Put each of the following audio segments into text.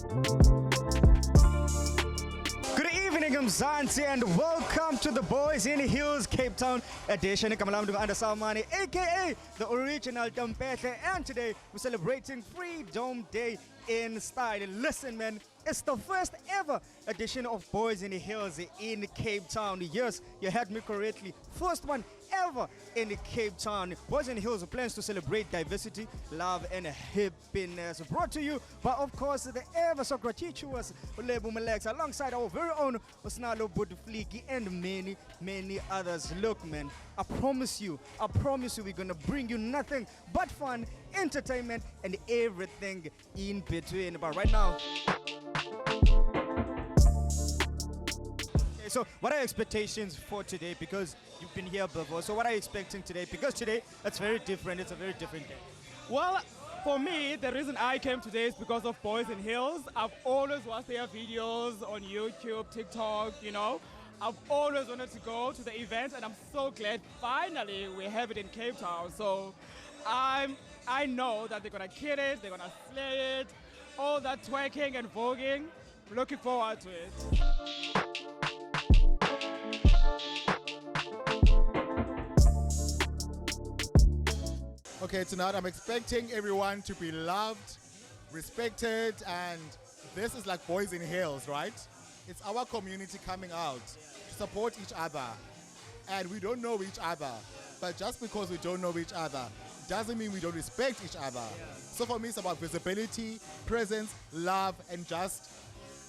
Good evening, Mzansi, and welcome to the Boys in Heels Cape Town edition. Kamalam Under Salmani, aka the original Dampete, and today we're celebrating Freedom Day in style. Listen, man, it's the first ever edition of Boys in the Hills in Cape Town. Yes, you heard me correctly. First one ever in Cape Town. Boys in the Hills plans to celebrate diversity, love, and happiness. Brought to you by, of course, the ever so gratuitous Lebu Malex, alongside our very own Osnalo Budfliki and many, many others. Look, man, I promise you, we're gonna bring you nothing but fun, entertainment, and everything in between. But right now, so what are your expectations for today? Because you've been here before. So what are you expecting today? Because today, it's very different. It's a very different day. Well, for me, the reason I came today is because of Boys in Heels. I've always watched their videos on YouTube, TikTok, you know. I've always wanted to go to the event, and I'm so glad finally we have it in Cape Town. So I know that they're going to kill it, they're going to slay it, all that twerking and voguing. Looking forward to it. Okay, tonight I'm expecting everyone to be loved, respected, and this is like Boys in Heels, right? It's our community coming out to support each other. And we don't know each other, but just because we don't know each other doesn't mean we don't respect each other. So for me, it's about visibility, presence, love, and just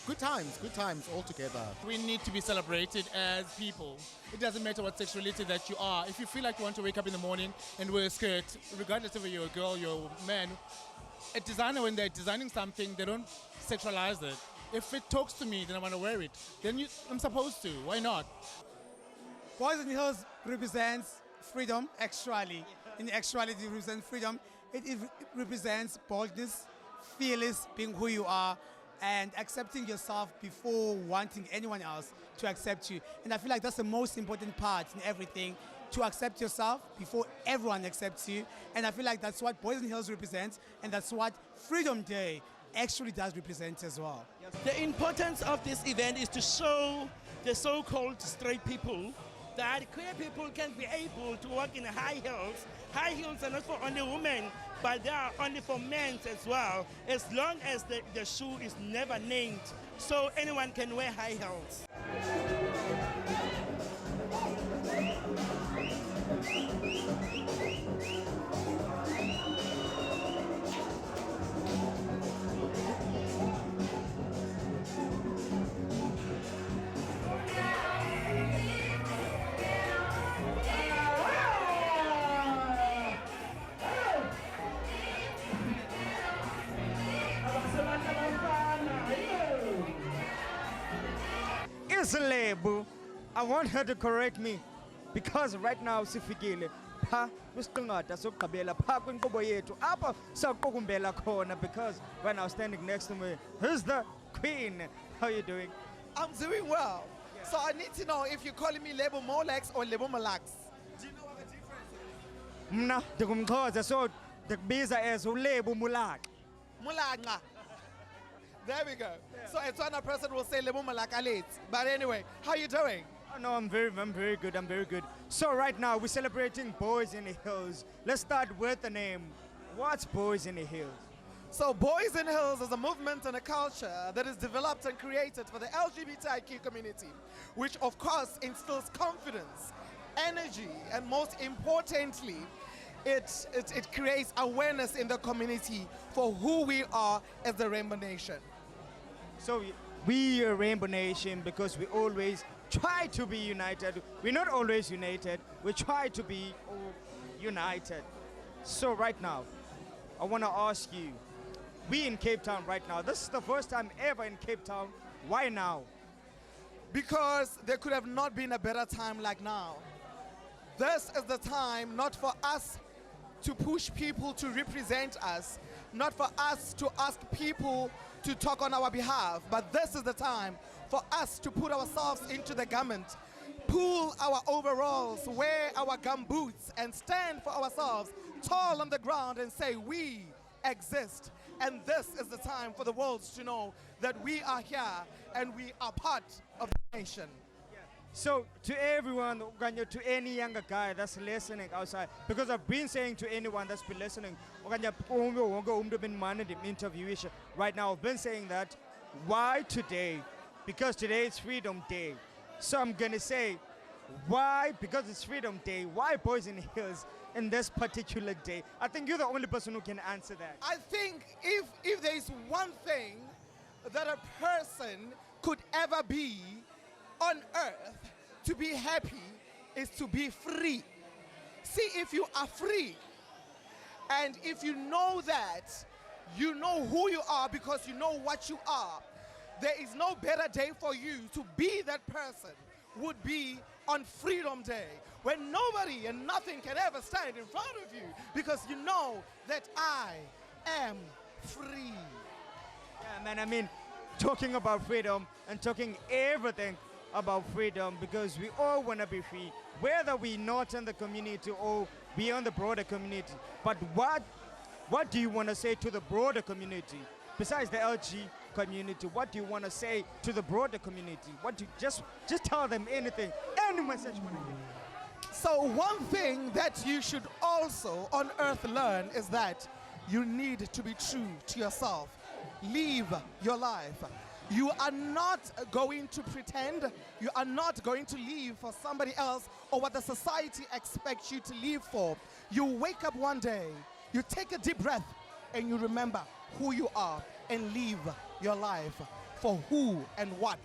good times all together. We need to be celebrated as people. It doesn't matter what sexuality that you are. If you feel like you want to wake up in the morning and wear a skirt, regardless of you're a girl, you're a man, a designer, when they're designing something, they don't sexualize it. If it talks to me, then I want to wear it. Then I'm supposed to. Why not? Boys in Heels represents freedom, actually. In actuality, it represents freedom. It represents boldness, fearless, being who you are, and accepting yourself before wanting anyone else to accept you. And I feel like that's the most important part in everything, to accept yourself before everyone accepts you. And I feel like that's what Boys in Heels represents, and that's what Freedom Day actually does represent as well. The importance of this event is to show the so-called straight people that queer people can be able to walk in high heels. High heels are not for only women, but they are only for men as well, as long as the shoe is never named, so anyone can wear high heels. Lebu, I want her to correct me because right now sifikile pha kwisingqada sokugqibela pha kwinkqubo yethu apha saqukumbela khona, because right now standing next to me, who's the queen? How are you doing? I'm doing well. Yeah. So I need to know if you're calling me Lebo Molex or Lebo Malax. Do you know what the difference is? Mna ndingumxhosa, so ndikubiza as uLebu Mulaq. Mulanga. There we go. Yeah. So a Tswana person will say Lebo Malaka late. But anyway, how are you doing? Oh, no, I'm very good. So right now we're celebrating Boys in the Hills. Let's start with the name. What's Boys in the Hills? So Boys in Heels is a movement and a culture that is developed and created for the LGBTQ community, which of course instills confidence, energy, and most importantly, it creates awareness in the community for who we are as the Rainbow Nation. So we are Rainbow Nation because we always try to be united. We're not always united. We try to be united. So right now, I want to ask you, we in Cape Town right now, this is the first time ever in Cape Town. Why now? Because there could have not been a better time like now. This is the time not for us to push people to represent us, not for us to ask people to talk on our behalf, but this is the time for us to put ourselves into the garment, pull our overalls, wear our gumboots, and stand for ourselves tall on the ground and say we exist. And this is the time for the world to know that we are here and we are part of the nation. So to everyone, to any younger guy that's listening outside, because I've been saying to anyone that's been listening, interview right now, I've been saying that, why today? Because today is Freedom Day. So I'm gonna say, why? Because it's Freedom Day. Why Boys in Heels in this particular day? I think you're the only person who can answer that. I think if there is one thing that a person could ever be on earth to be happy is to be free. See, if you are free and if you know that, you know who you are because you know what you are, there is no better day for you to be that person would be on Freedom Day, when nobody and nothing can ever stand in front of you because you know that I am free. Yeah, man, I mean, talking about freedom and talking everything about freedom, because we all want to be free, whether we're not in the community or beyond the broader community. But what do you want to say to the broader community? Besides the LG community, what do you want to say to the broader community? What do you just tell them anything, any message you want to give? So one thing that you should also on earth learn is that you need to be true to yourself. Live your life. You are not going to pretend. You are not going to live for somebody else or what the society expects you to live for. You wake up one day, you take a deep breath, and you remember who you are and live your life for who and what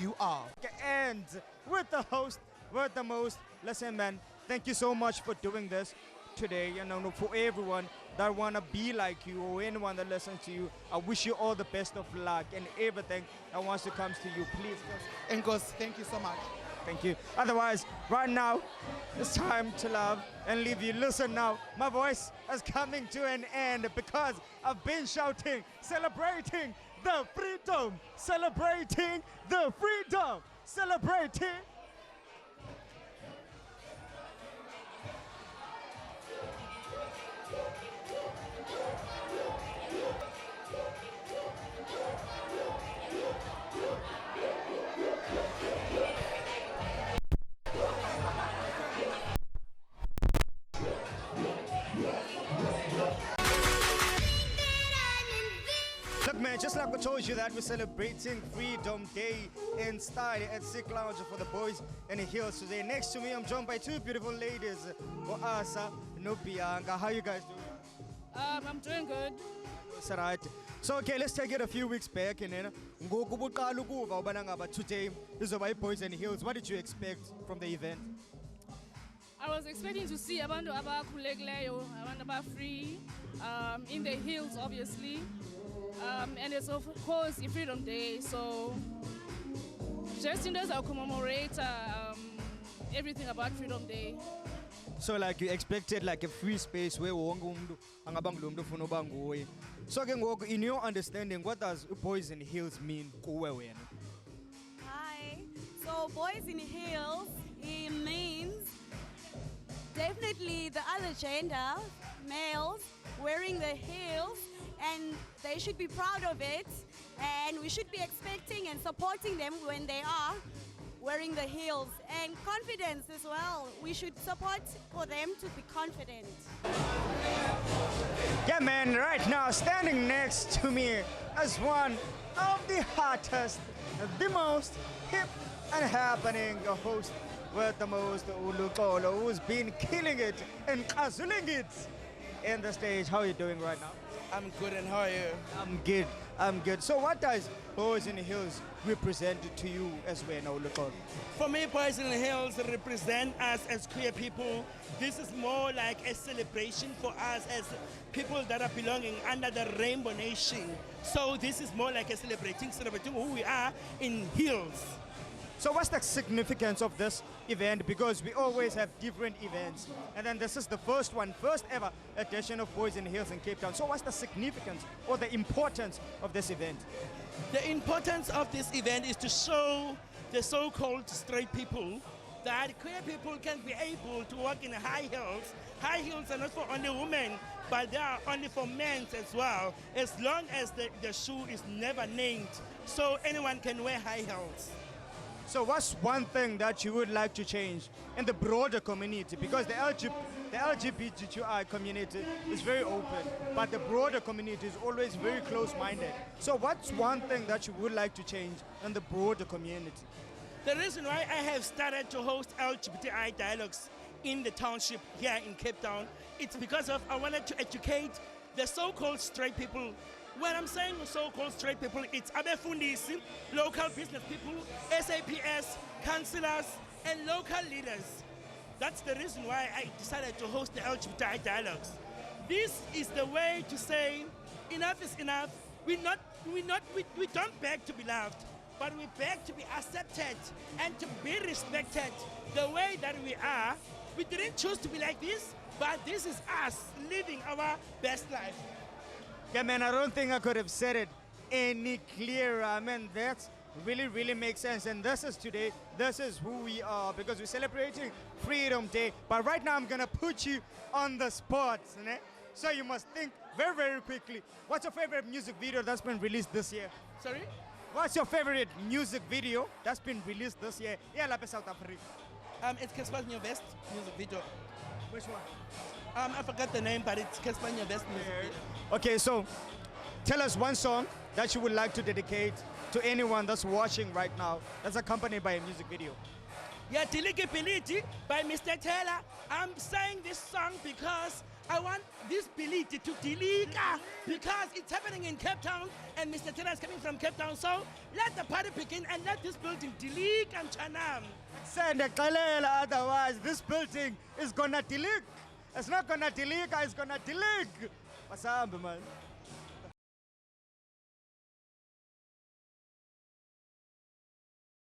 you are. And with the host, with the most, listen, man, thank you so much for doing this today. You know, for everyone that want to be like you or anyone that listens to you, I wish you all the best of luck and everything that wants to come to you. Please. Ngos, thank you so much. Thank you. Otherwise, right now, it's time to love and leave you. Listen now, my voice is coming to an end because I've been shouting, celebrating the freedom, celebrating the freedom, celebrating. Look, man, just like I told you that we're celebrating Freedom Day in style at SEEK Lounge for the Boys in Heels today. Next to me, I'm joined by two beautiful ladies, Asa and Bianca. How you guys doing? I'm doing good. That's right. So, okay, let's take it a few weeks back. And then, today is about Boys in Heels. What did you expect from the event? I was expecting to see abantu abakhululekileyo, abantu abafree, in the hills, obviously. And it's of course Freedom Day, so just in those I'll commemorate everything about Freedom Day. So like you expected like a free space where wonke umuntu angaba ngumuntu ofuna uba nguye. So ke ngoku in your understanding, what does Boys in Heels mean kuwe wena? Hi. So Boys in Heels, it means definitely the other gender, males, wearing the heels, and they should be proud of it, and we should be expecting and supporting them when they are wearing the heels, and confidence as well. We should support for them to be confident. Yeah, man, right now standing next to me is one of the hottest, the most hip and happening host with the most Ulukolo, who's been killing it and kazuling it in the stage. How are you doing right now? I'm good, and how are you? I'm good. So what does Boys in the Hills represent to you as well now, Ulukolo? For me, Boys in the Hills represent us as queer people. This is more like a celebration for us as people that are belonging under the Rainbow Nation. So this is more like a celebrating who we are in heels. So what's the significance of this event? Because we always have different events. And then this is the first ever edition of Boys in the Hills in Cape Town. So what's the significance or the importance of this event? The importance of this event is to show the so-called straight people that queer people can be able to walk in high heels. High heels are not for only women, but they are only for men as well, as long as the shoe is never named, so anyone can wear high heels. So what's one thing that you would like to change in the broader community? Because the LGBTQI community is very open, but the broader community is always very close-minded. So what's one thing that you would like to change in the broader community? The reason why I have started to host LGBTI dialogues in the township here in Cape Town, it's because of I wanted to educate the so-called straight people. When I'm saying so-called straight people, it's abefundisi, local business people, SAPS, councillors, and local leaders. That's the reason why I decided to host the LGBTI dialogues. This is the way to say enough is enough. We don't beg to be loved, but we beg to be accepted and to be respected the way that we are. We didn't choose to be like this, but this is us living our best life. Yeah, man, I don't think I could have said it any clearer. I mean, that really makes sense. And this is today, this is who we are, because we're celebrating Freedom Day. But right now, I'm going to put you on the spot. Ne? So you must think very quickly. What's your favorite music video that's been released this year? Sorry? What's your favorite music video that's been released this year? Yeah, like South Africa. It's Casper's new best music video. Which one? I forgot the name, but it's Casper's new best music video. Okay, so tell us one song that you would like to dedicate to anyone that's watching right now that's accompanied by a music video. Yeah, Deligability by Mr. Taylor. I'm saying this song because I want this ability to deliga because it's happening in Cape Town and Mr. Taylor is coming from Cape Town. So let the party begin and let this building delete and chanam. Send a Khayelitsha, otherwise this building is gonna delete. It's not gonna delete, it's gonna delete. What's up, man?